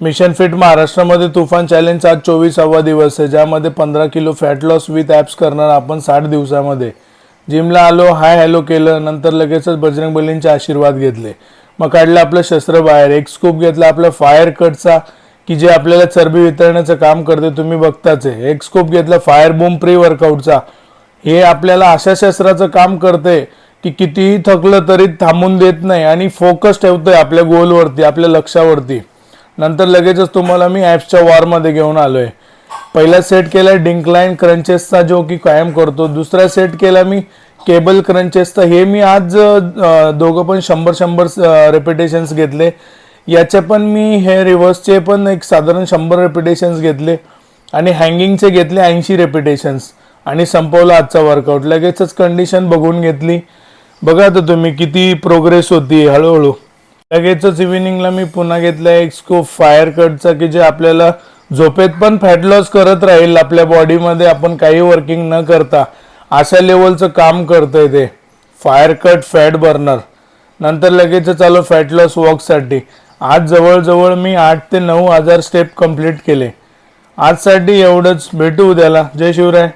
Mission fit महाराष्ट्रामध्ये तुफान चॅलेंजचा आज 24वा दिवस आहे, ज्यामध्ये 15 kilo fat loss with apps करणार आपण 60 दिवसामध्ये. जिमला आलो, हाय हॅलो केलं, नंतर लगेचच बजरंग बलींचे आशीर्वाद घेतले. मग काढलं आपलं शस्त्र बाहेर, एक स्कूप घेतला आपल्या फायर कटचा की जे आपल्याला चरबी वितरण्याचं काम करते, तुम्ही बघताच आहे. एक स्कूप घेतला फायर बूम प्री वर्कआउटचा. हे आपल्याला अशा शस्त्राचं काम करते की कितीही थकलं तरी थांबून देत नाही आणि फोकस ठेवतोय आपल्या गोलवरती, आपल्या लक्ष्यावरती. नंतर लगेचच तुम्हाला मी ॲप्सच्या वॉरमध्ये घेऊन आलोय. पहिला सेट केला डिंक्लाइन क्रंचेसचा, जो की कायम करतो. दुसरा सेट केला मी केबल क्रंचेसचा. हे मी आज दोघं पण 100 रेपिटेशन्स घेतले. याचे पण मी हे रिव्हर्सचे पण एक साधारण 100 रेपिटेशन्स घेतले आणि हँगिंगचे घेतले 80 रेपिटेशन्स आणि संपवला आजचा वर्कआउट. लगेचच कंडिशन बघून घेतली. बघा तर तुम्ही किती प्रोग्रेस होती हळूहळू. लगेचच इव्हिनिंगला मी पुन्हा घेतला एक स्कूप फायर कटचा की जे आपल्याला झोपेत पण फॅट लॉस करत राहील आपल्या बॉडीमध्ये, आपण काही वर्किंग न करता अशा लेवलचं काम करतंय ते फायर कट फॅट बर्नर. नंतर लगेचच आलो फॅट लॉस वॉकसाठी. आज जवळजवळ मी 8 ते 9 हजार स्टेप कंप्लीट केले. आजसाठी एवढंच. भेटू उद्याला. जय शिवराय.